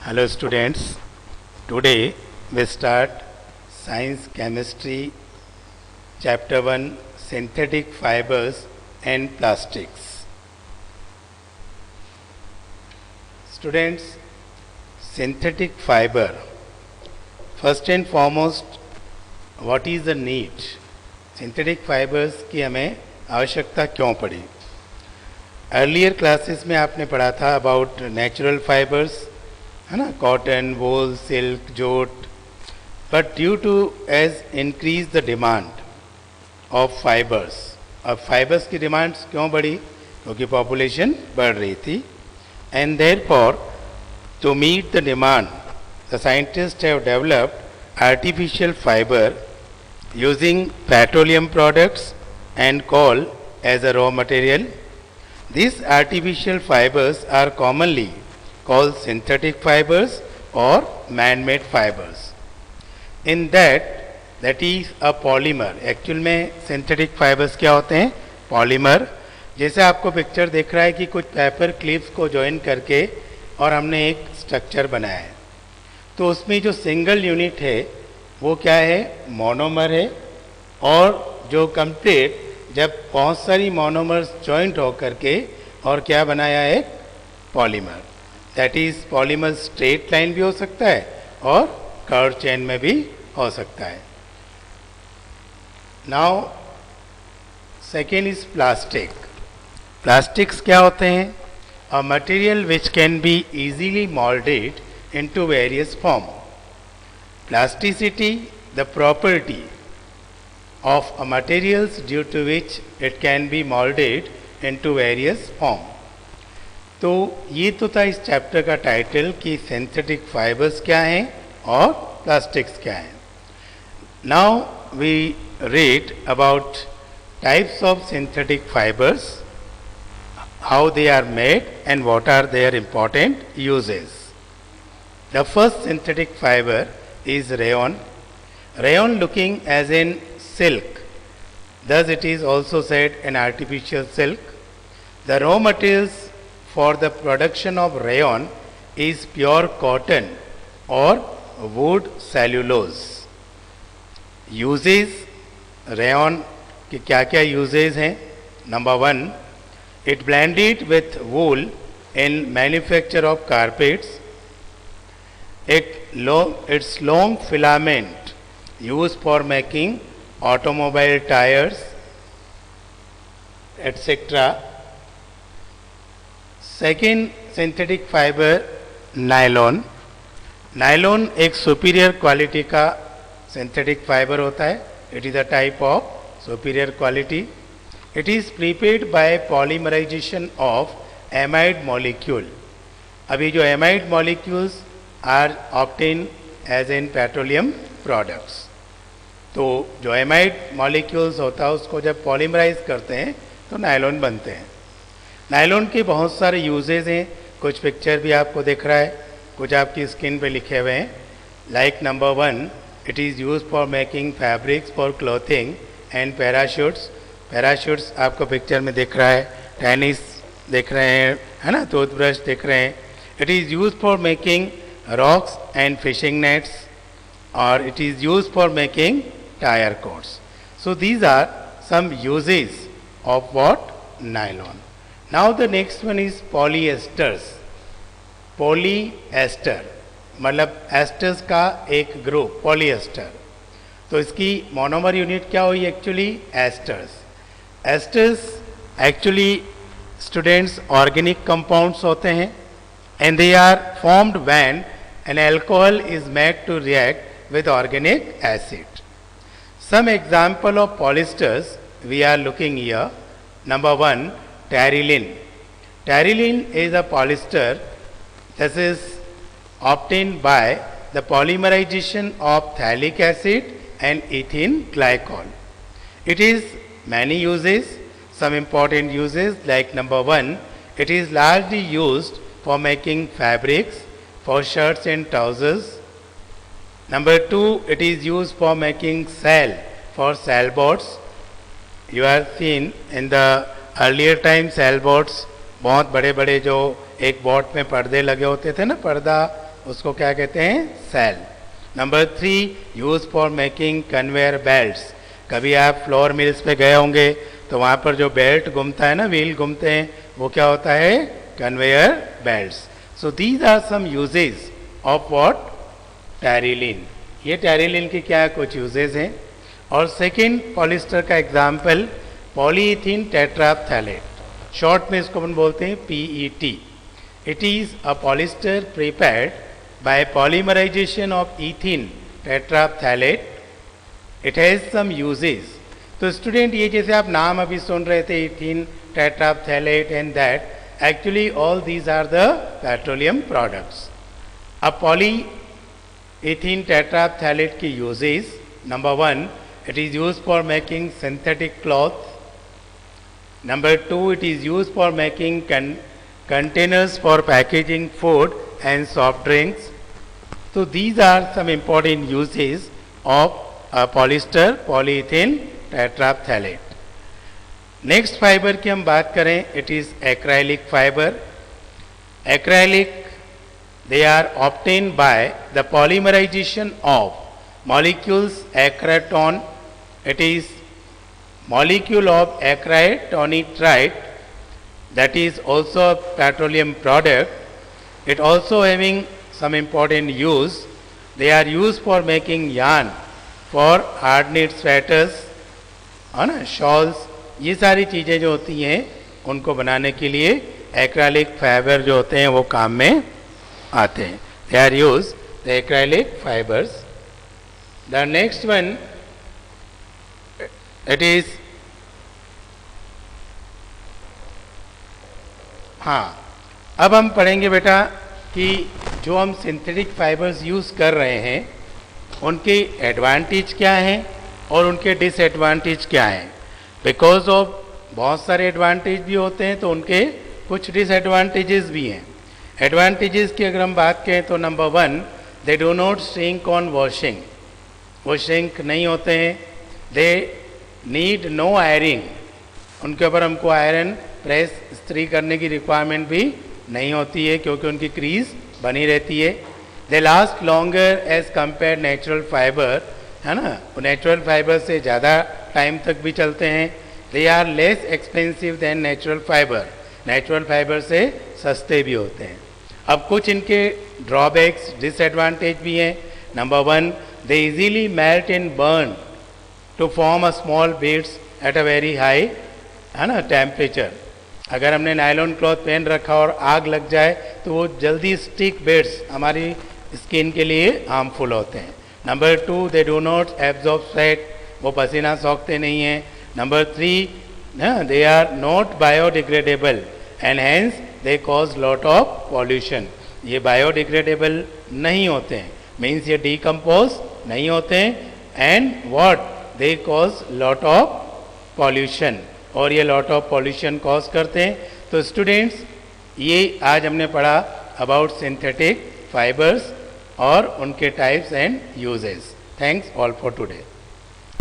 Hello students, today we start Science Chemistry Chapter 1 Synthetic Fibers and Plastics. Students, synthetic fiber, first and foremost, what is the need? Synthetic fibers की हमें आवश्यकता क्यों पड़ी? Earlier classes में आपने पढ़ा था अबाउट नेचुरल फाइबर्स, है ना, cotton, wool, silk, jute, but due to as increase the demand of fibres, अब फाइबर्स की डिमांड्स क्यों बढ़ी? क्योंकि पॉपुलेशन बढ़ रही थी, and therefore to meet the demand the scientist have developed artificial fibre using petroleum products and coal as a raw material. These artificial fibers are commonly called synthetic fibers or man-made fibers. In that is a polymer. Actual में synthetic fibers क्या होते हैं? Polymer. जैसे आपको picture दिख रहा है कि कुछ पेपर क्लिप्स को जॉइन करके और हमने एक स्ट्रक्चर बनाया है, तो उसमें जो सिंगल यूनिट है वो क्या है? मोनोमर है. और जो कंप्लीट जब बहुत सारी मोनोमर्स जॉइंट हो करके और क्या बनाया है? Polymer. That is polymer straight line भी हो सकता है और कर्व चेन में भी हो सकता है. Now second is plastic. Plastics क्या होते हैं? A material which can be easily moulded into various form. Plasticity the property of a materials due to which it can be molded into various form. तो ये तो था इस chapter का title कि सिंथेटिक फाइबर्स क्या हैं और प्लास्टिक्स क्या हैं. Now we read about types of synthetic fibres, how they are made and what are their important uses. The first synthetic fibre is rayon. Rayon looking as in silk, thus it is also said an artificial silk. The raw materials for the production of rayon is pure cotton or wood cellulose. Uses rayon के क्या क्या uses हैं? Number 1, it blended with wool in manufacture of carpets. Its long filament used for making automobile tires, etc. Second synthetic fiber, nylon. Nylon एक superior quality का synthetic fiber होता है. It is a type of superior quality. It is prepared by polymerization of amide molecule. अभी जो amide molecules are obtained as in petroleum products. तो जो amide molecules होता है उसको जब पॉलीमराइज करते हैं तो नायलॉन बनते हैं. नायलॉन के बहुत सारे यूजेज हैं, कुछ पिक्चर भी आपको दिख रहा है, कुछ आपकी स्किन पे लिखे हुए हैं. Like number 1, it is use for making fabrics for clothing and parachutes. Parachutes आपको पिक्चर में दिख रहा है, टेनिस दिख रहे हैं, है ना, टूथब्रश दिख रहे हैं. It is use for making rocks and fishing nets, और it is use for making tire cords. So these are some uses of what? Nylon. Now the next one is polyesters. Polyester मतलब asters का एक group polyester. तो इसकी monomer unit क्या हुई? Actually esters. Esters actually students organic compounds होते हैं, and they are formed when an alcohol is made to react with organic acid. Some example of polyesters we are looking here. Number 1, terylene. Terylene is a polyester. This is obtained by the polymerization of phthalic acid and ethylene glycol. It is many uses. Some important uses like number 1, it is largely used for making fabrics, for shirts and trousers. Number 2, it is used for making sail, for sailboats. You have seen in the earlier time sailboats, बहुत बड़े बड़े जो एक boat में पर्दे लगे होते थे ना, पर्दा उसको क्या कहते हैं, sail. Number 3, use for making conveyor belts. कभी आप फ्लोर मिल्स पे गए होंगे तो वहाँ पर जो बेल्ट घूमता है ना, व्हील घूमते हैं, वो क्या होता है, conveyor belts. So these are some uses of what, terylene. ये टेरिलिन की क्या कुछ यूजेज हैं। और सेकेंड पॉलिस्टर का एग्जाम्पल पॉलीइथीन टेट्राफ्थैलेट, शॉर्ट में इसको अपन बोलते हैं PET। It is a polyester prepared by polymerisation of ethene terephthalate. It has some uses. तो स्टूडेंट ये जैसे आप नाम अभी सुन रहे थे, ethene terephthalate and that, actually all these are the petroleum products. अब पॉलीइथीन टेट्राफ्थैलेट की uses, number 1, it is used for making synthetic cloth. Number 2, it is used for making containers for packaging food and soft drinks. So these are some important uses of polyester polyethylene tetraphthalate. Next fiber की हम बात करें, it is acrylic fiber. Acrylic, they are obtained by the polymerization of molecules acryton. It is molecule of acrytonitride, that is also a petroleum product. It also having some important use. They are used for making yarn for hard knit sweaters, है ना, shawls। ये सारी चीज़ें जो होती हैं उनको बनाने के लिए एक्रेलिक फाइबर जो होते हैं वो काम में आते हैं। They are used the acrylic fibers. The next one, it is, हाँ, अब हम पढ़ेंगे बेटा कि जो हम सिंथेटिक फाइबर्स यूज़ कर रहे हैं उनके एडवांटेज क्या हैं और उनके डिसएडवांटेज क्या हैं। बिकॉज ऑफ बहुत सारे एडवांटेज भी होते हैं तो उनके कुछ डिसएडवांटेजेस भी हैं। एडवांटेजेस की अगर हम बात करें तो number 1, they do not shrink on washing. वो श्रिंक नहीं होते हैं। दे नीड नो आयरिंग, उनके ऊपर हमको आयरन प्रेस इस्त्री करने की रिक्वायरमेंट भी नहीं होती है क्योंकि उनकी क्रीज बनी रहती है। They last longer as compare natural fibre, है ना, वो नेचुरल फाइबर से ज़्यादा टाइम तक भी चलते हैं। They are less expensive than natural fibre, natural fibre से सस्ते भी होते हैं। अब कुछ इनके ड्रॉबैक्स, डिसएडवांटेज भी हैं। Number 1, they easily melt and burn to form a small beads at a very high, है ना, टेम्परेचर। अगर हमने नायलॉन क्लॉथ पहन रखा और आग लग जाए तो वो जल्दी स्टिक बेड्स हमारी स्किन के लिए हार्मफुल होते हैं। Number 2, they do not absorb sweat, वो पसीना सोखते नहीं हैं। Number 3, they are not biodegradable and hence they cause lot of pollution. ये बायोडिग्रेडेबल नहीं होते हैं, मीन्स ये डिकम्पोज नहीं होते हैं and what they cause lot of pollution, और ये लॉट ऑफ पॉल्यूशन कॉज करते हैं। तो स्टूडेंट्स, ये आज हमने पढ़ा अबाउट सिंथेटिक फाइबर्स और उनके types and uses. Thanks all for today.